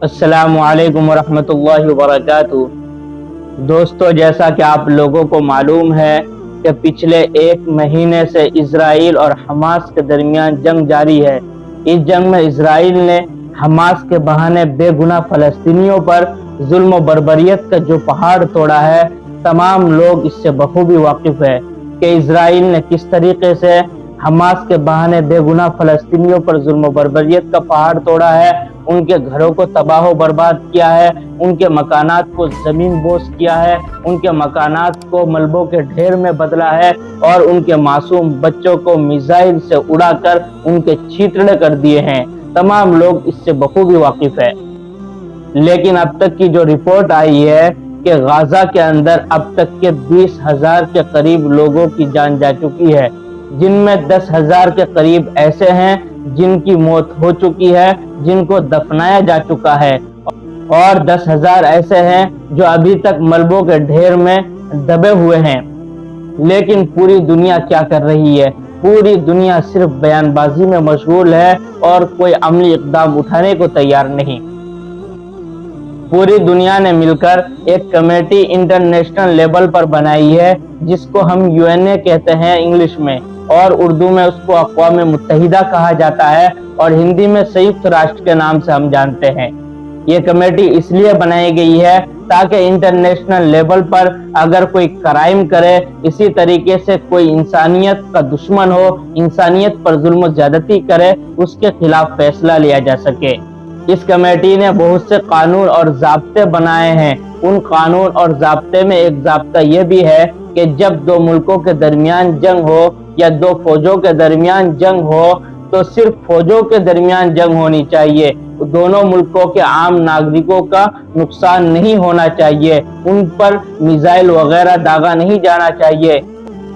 السلام علیکم ورحمۃ اللہ وبرکاتہ۔ دوستو، جیسا کہ آپ لوگوں کو معلوم ہے کہ پچھلے ایک مہینے سے اسرائیل اور حماس کے درمیان جنگ جاری ہے۔ اس جنگ میں اسرائیل نے حماس کے بہانے بے گناہ فلسطینیوں پر ظلم و بربریت کا جو پہاڑ توڑا ہے، تمام لوگ اس سے بخوبی واقف ہے کہ اسرائیل نے کس طریقے سے حماس کے بہانے بے گناہ فلسطینیوں پر ظلم و بربریت کا پہاڑ توڑا ہے، ان کے گھروں کو تباہ و برباد کیا ہے، ان کے مکانات کو زمین بوس کیا ہے، ان کے مکانات کو ملبوں کے ڈھیر میں بدلا ہے اور ان کے معصوم بچوں کو میزائل سے اڑا کر ان کے چیتڑے کر دیے ہیں۔ تمام لوگ اس سے بخوبی واقف ہے۔ لیکن اب تک کی جو رپورٹ آئی ہے کہ غزہ کے اندر اب تک کے 20,000 کے قریب لوگوں کی جان جا چکی ہے، جن میں 10,000 کے قریب ایسے ہیں جن کی موت ہو چکی ہے، جن کو دفنایا جا چکا ہے، اور 10,000 ایسے ہیں جو ابھی تک ملبوں کے ڈھیر میں دبے ہوئے ہیں۔ لیکن پوری دنیا کیا کر رہی ہے؟ پوری دنیا صرف بیان بازی میں مشغول ہے اور کوئی عملی اقدام اٹھانے کو تیار نہیں۔ پوری دنیا نے مل کر ایک کمیٹی انٹرنیشنل لیول پر بنائی ہے، جس کو ہم UN کہتے ہیں انگلش میں، اور اردو میں اس کو اقوام متحدہ کہا جاتا ہے، اور ہندی میں سیوت راشٹر کے نام سے ہم جانتے ہیں۔ یہ کمیٹی اس لیے بنائی گئی ہے تاکہ انٹرنیشنل لیول پر اگر کوئی کرائم کرے، اسی طریقے سے کوئی انسانیت کا دشمن ہو، انسانیت پر ظلم و زیادتی کرے، اس کے خلاف فیصلہ لیا جا سکے۔ اس کمیٹی نے بہت سے قانون اور ضابطے بنائے ہیں۔ ان قانون اور ضابطے میں ایک ضابطہ یہ بھی ہے کہ جب دو ملکوں کے درمیان جنگ ہو یا دو فوجوں کے درمیان جنگ ہو تو صرف فوجوں کے درمیان جنگ ہونی چاہیے، دونوں ملکوں کے عام ناگرکوں کا نقصان نہیں ہونا چاہیے، ان پر میزائل وغیرہ داغا نہیں جانا چاہیے۔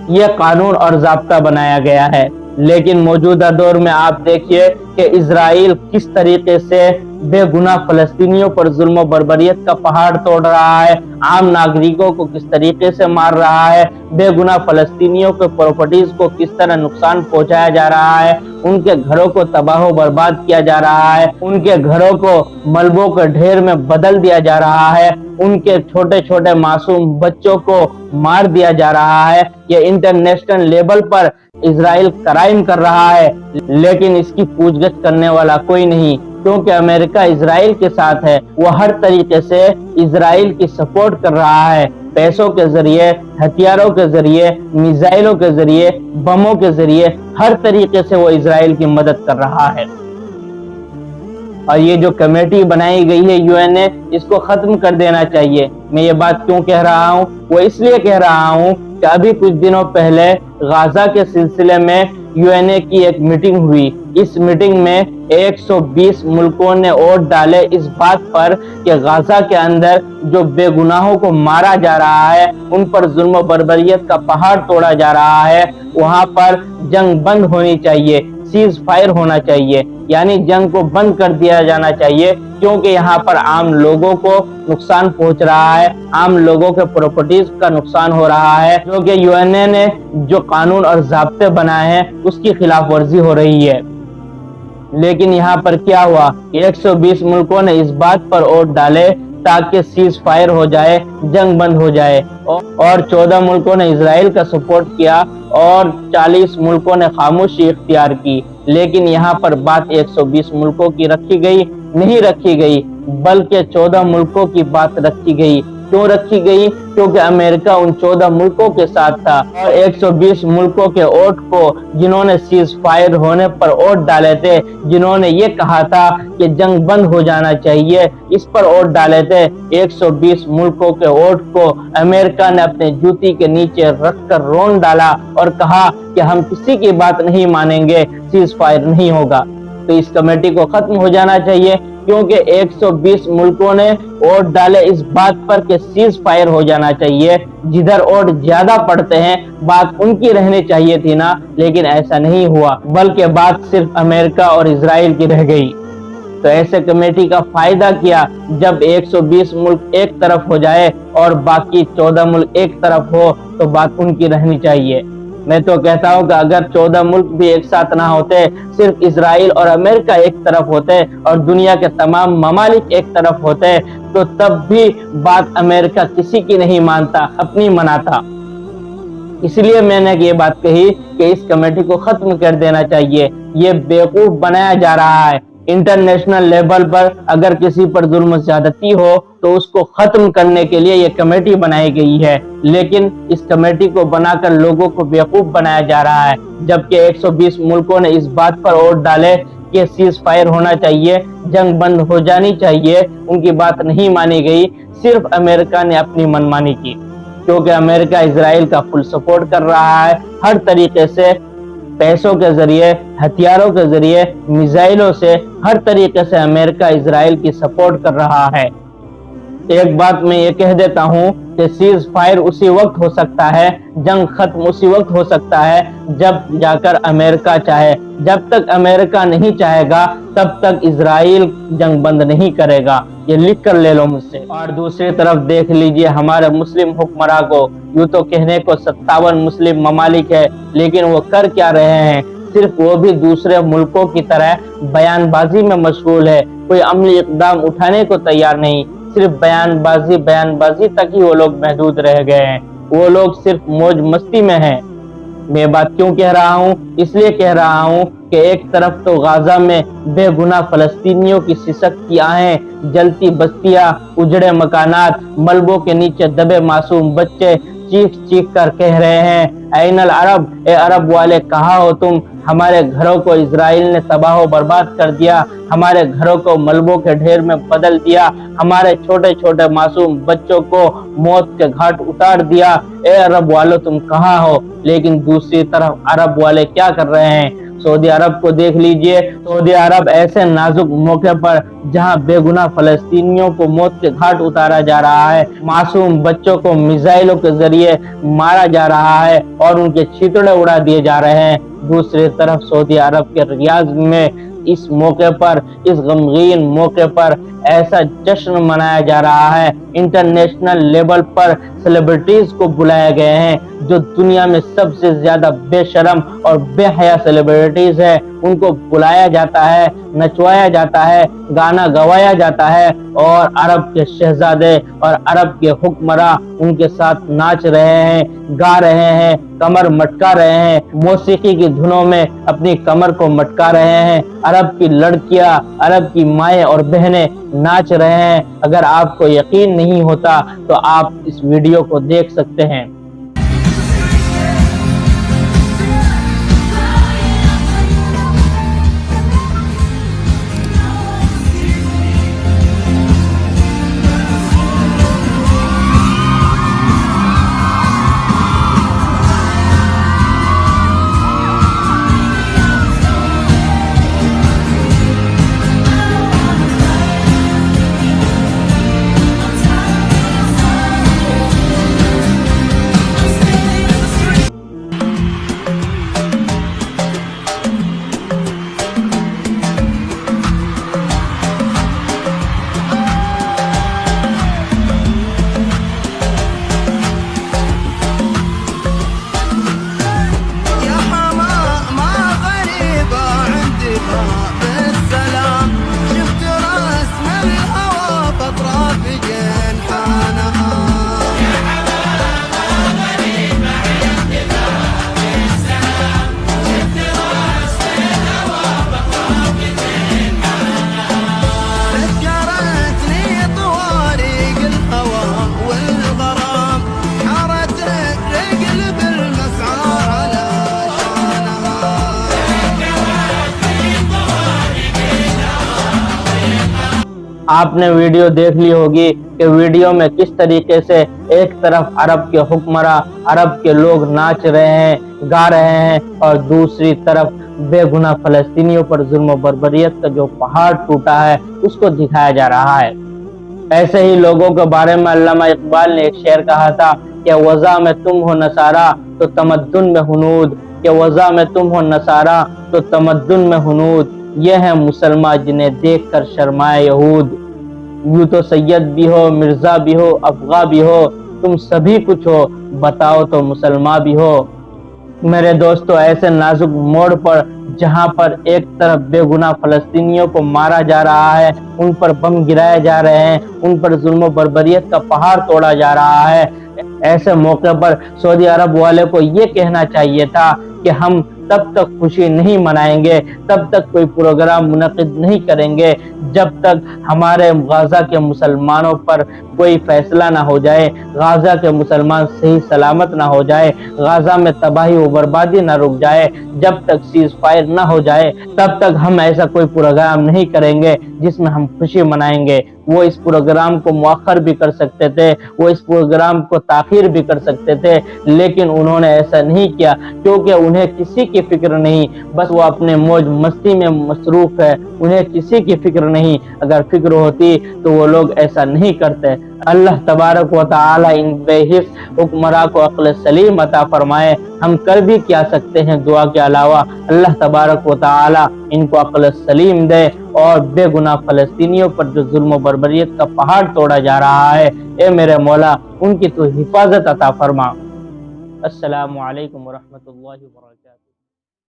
یہ قانون اور ضابطہ بنایا گیا ہے۔ لیکن موجودہ دور میں آپ دیکھیے کہ اسرائیل کس طریقے سے بے گناہ فلسطینیوں پر ظلم و بربریت کا پہاڑ توڑ رہا ہے، عام ناگرکوں کو کس طریقے سے مار رہا ہے، بے گناہ فلسطینیوں کے پراپرٹیز کو کس طرح نقصان پہنچایا جا رہا ہے، ان کے گھروں کو تباہ و برباد کیا جا رہا ہے، ان کے گھروں کو ملبوں کے ڈھیر میں بدل دیا جا رہا ہے، ان کے چھوٹے چھوٹے معصوم بچوں کو مار دیا جا رہا ہے۔ یہ انٹرنیشنل لیول پر اسرائیل کرائم کر رہا ہے، لیکن اس کی پوچھ گچھ کرنے والا کوئی نہیں، کیونکہ امریکہ اسرائیل کے ساتھ ہے۔ وہ ہر طریقے سے اسرائیل کی سپورٹ کر رہا ہے، پیسوں کے ذریعے، ہتھیاروں کے ذریعے، میزائلوں کے ذریعے، بموں کے ذریعے، ہر طریقے سے وہ اسرائیل کی مدد کر رہا ہے۔ اور یہ جو کمیٹی بنائی گئی ہے UN، اس کو ختم کر دینا چاہیے۔ میں یہ بات کیوں کہہ رہا ہوں؟ وہ اس لیے کہہ رہا ہوں کہ ابھی کچھ دنوں پہلے غزہ کے سلسلے میں UN کی ایک میٹنگ ہوئی۔ اس میٹنگ میں 120 ملکوں نے ووٹ ڈالے اس بات پر کہ غزہ کے اندر جو بے گناہوں کو مارا جا رہا ہے، ان پر ظلم و بربریت کا پہاڑ توڑا جا رہا ہے، وہاں پر جنگ بند ہونی چاہیے، سیز فائر ہونا چاہیے، یعنی جنگ کو بند کر دیا جانا چاہیے، کیونکہ یہاں پر عام لوگوں کو نقصان پہنچ رہا ہے، عام لوگوں کے پراپرٹیز کا نقصان ہو رہا ہے، جو کہ UN نے جو قانون اور ضابطے بنائے ہیں اس کی خلاف ورزی ہو رہی ہے۔ لیکن یہاں پر کیا ہوا؟ 120 ملکوں نے اس بات پر ووٹ ڈالے تاکہ سیز فائر ہو جائے، جنگ بند ہو جائے، اور 14 ملکوں نے اسرائیل کا سپورٹ کیا اور 40 ملکوں نے خاموشی اختیار کی۔ لیکن یہاں پر بات 120 ملکوں کی رکھی گئی نہیں رکھی گئی، بلکہ 14 ملکوں کی بات رکھی گئی۔ کیوں رکھی گئی؟ کیونکہ امریکہ ان 14 ملکوں کے ساتھ تھا، اور 120 ملکوں کے ووٹ کو جنہوں نے سیز فائر ہونے پر ووٹ ڈالے تھے، جنہوں نے یہ کہا تھا کہ جنگ بند ہو جانا چاہیے، اس پر ووٹ ڈالے تھے، 120 ملکوں کے ووٹ کو امریکہ نے اپنے جوتی کے نیچے رکھ کر رون ڈالا اور کہا کہ ہم کسی کی بات نہیں مانیں گے، سیز فائر نہیں ہوگا۔ تو اس کمیٹی کو ختم ہو جانا چاہیے، کیونکہ 120 ملکوں نے ووٹ ڈالے اس بات پر کہ سیز فائر ہو جانا چاہیے۔ جدھر ووٹ زیادہ پڑتے ہیں بات ان کی رہنی چاہیے تھی نا، لیکن ایسا نہیں ہوا، بلکہ بات صرف امریکہ اور اسرائیل کی رہ گئی۔ تو ایسے کمیٹی کا فائدہ کیا جب 120 ملک ایک طرف ہو جائے اور باقی 14 ملک ایک طرف ہو، تو بات ان کی رہنی چاہیے۔ میں تو کہتا ہوں کہ اگر 14 ملک بھی ایک ساتھ نہ ہوتے، صرف اسرائیل اور امریکہ ایک طرف ہوتے اور دنیا کے تمام ممالک ایک طرف ہوتے تو تب بھی بات امریکہ کسی کی نہیں مانتا، اپنی مناتا۔ اس لیے میں نے یہ بات کہی کہ اس کمیٹی کو ختم کر دینا چاہیے، یہ بیوقوف بنایا جا رہا ہے۔ انٹرنیشنل لیول پر اگر کسی پر ظلم و زیادتی ہو تو اس کو ختم کرنے کے لیے یہ کمیٹی بنائی گئی ہے، لیکن اس کمیٹی کو بنا کر لوگوں کو بیوقوف بنایا جا رہا ہے، جبکہ 120 ملکوں نے اس بات پر ووٹ ڈالے کہ سیز فائر ہونا چاہیے، جنگ بند ہو جانی چاہیے۔ ان کی بات نہیں مانی گئی، صرف امریکہ نے اپنی منمانی کی، کیونکہ امریکہ اسرائیل کا فل سپورٹ کر رہا ہے، ہر طریقے سے، پیسوں کے ذریعے، ہتھیاروں کے ذریعے، میزائلوں سے، ہر طریقے سے امریکہ اسرائیل کی سپورٹ کر رہا ہے۔ ایک بات میں یہ کہہ دیتا ہوں کہ سیز فائر اسی وقت ہو سکتا ہے، جنگ ختم اسی وقت ہو سکتا ہے جب جا کر امریکہ چاہے۔ جب تک امریکہ نہیں چاہے گا تب تک اسرائیل جنگ بند نہیں کرے گا، یہ لکھ کر لے لو مجھ سے۔ اور دوسری طرف دیکھ لیجئے ہمارے مسلم حکمراں کو، یوں تو کہنے کو 57 مسلم ممالک ہے، لیکن وہ کر کیا رہے ہیں؟ صرف وہ بھی دوسرے ملکوں کی طرح بیان بازی میں مشغول ہے، کوئی عملی اقدام اٹھانے کو تیار نہیں، صرف بیان بازی تک ہی وہ لوگ محدود رہ گئے ہیں، وہ لوگ صرف موج مستی میں ہیں۔ میں بات کیوں کہہ رہا ہوں؟ اس لیے کہہ رہا ہوں کہ ایک طرف تو غزہ میں بے گناہ فلسطینیوں کی سسکتی آہیں، جلتی بستیاں، اجڑے مکانات، ملبوں کے نیچے دبے معصوم بچے چیخ چیخ کر کہہ رہے ہیں این العرب، اے عرب والے کہاں ہو تم؟ ہمارے گھروں کو اسرائیل نے تباہ و برباد کر دیا، ہمارے گھروں کو ملبوں کے ڈھیر میں بدل دیا، ہمارے چھوٹے چھوٹے معصوم بچوں کو موت کے گھاٹ اتار دیا، اے عرب والو تم کہاں ہو؟ لیکن دوسری طرف عرب والے کیا کر رہے ہیں؟ سعودی عرب کو دیکھ لیجئے، سعودی عرب ایسے نازک موقع پر جہاں بے گناہ فلسطینیوں کو موت کے گھاٹ اتارا جا رہا ہے، معصوم بچوں کو میزائلوں کے ذریعے مارا جا رہا ہے اور ان کے چھیتڑے اڑا دیے جا رہے ہیں، دوسری طرف سعودی عرب کے ریاض میں اس موقع پر، اس غمگین موقع پر ایسا جشن منایا جا رہا ہے، انٹرنیشنل لیول پر سیلیبریٹیز کو بلائے گئے ہیں جو دنیا میں سب سے زیادہ بے شرم اور بے حیا سیلیبریٹیز ہیں، ان کو بلایا جاتا ہے، نچوایا جاتا ہے، گانا گوایا جاتا ہے اور عرب کے شہزادے اور عرب کے حکمراں ان کے ساتھ ناچ رہے ہیں، گا رہے ہیں، کمر مٹکا رہے ہیں، موسیقی کی دھنوں میں اپنی کمر کو مٹکا رہے ہیں، عرب کی لڑکیاں، عرب کی مائیں اور بہنیں ناچ رہے ہیں۔ اگر آپ کو یقین نہیں ہوتا تو آپ اس ویڈیو کو دیکھ سکتے ہیں۔ آپ نے ویڈیو دیکھ لی ہوگی کہ ویڈیو میں کس طریقے سے ایک طرف عرب کے حکمراں، عرب کے لوگ ناچ رہے ہیں، گا رہے ہیں اور دوسری طرف بے گناہ فلسطینیوں پر ظلم و بربریت کا جو پہاڑ ٹوٹا ہے اس کو دکھایا جا رہا ہے۔ ایسے ہی لوگوں کے بارے میں علامہ اقبال نے ایک شعر کہا تھا کہ وضع میں تم ہو نصارا تو تمدن میں ہنود، کہ وضع میں تم ہو نصارا تو تمدن میں ہنود، یہ ہیں مسلمان جنہیں دیکھ کر شرمائے یہود۔ یوں تو سید بھی ہو، مرزا بھی ہو، افغا بھی ہو، تم سبھی کچھ ہو، بتاؤ تو مسلمان بھی ہو۔ میرے دوستو، ایسے نازک موڑ پر جہاں پر ایک طرف بے گناہ فلسطینیوں کو مارا جا رہا ہے، ان پر بم گرائے جا رہے ہیں، ان پر ظلم و بربریت کا پہاڑ توڑا جا رہا ہے، ایسے موقع پر سعودی عرب والے کو یہ کہنا چاہیے تھا کہ ہم تب تک خوشی نہیں منائیں گے، تب تک کوئی پروگرام منعقد نہیں کریں گے جب تک ہمارے غزہ کے مسلمانوں پر کوئی فیصلہ نہ ہو جائے، غزہ کے مسلمان صحیح سلامت نہ ہو جائے، غزہ میں تباہی و بربادی نہ رک جائے، جب تک سیز فائر نہ ہو جائے تب تک ہم ایسا کوئی پروگرام نہیں کریں گے جس میں ہم خوشی منائیں گے۔ وہ اس پروگرام کو مؤخر بھی کر سکتے تھے، وہ اس پروگرام کو تاخیر بھی کر سکتے تھے، لیکن انہوں نے ایسا نہیں کیا کیونکہ انہیں کسی کی فکر نہیں، بس وہ اپنے موج مستی میں مصروف ہے، انہیں کسی کی فکر نہیں۔ اگر فکر ہوتی تو وہ لوگ ایسا نہیں کرتے۔ اللہ تبارک و تعالی ان بے حس حکمراں کو عقل سلیم عطا فرمائے۔ ہم کر بھی کیا سکتے ہیں دعا کے علاوہ؟ اللہ تبارک و تعالی ان کو عقل سلیم دے اور بے گناہ فلسطینیوں پر جو ظلم و بربریت کا پہاڑ توڑا جا رہا ہے، اے میرے مولا ان کی تو حفاظت عطا فرما۔ السلام علیکم ورحمۃ اللہ وبرکاتہ۔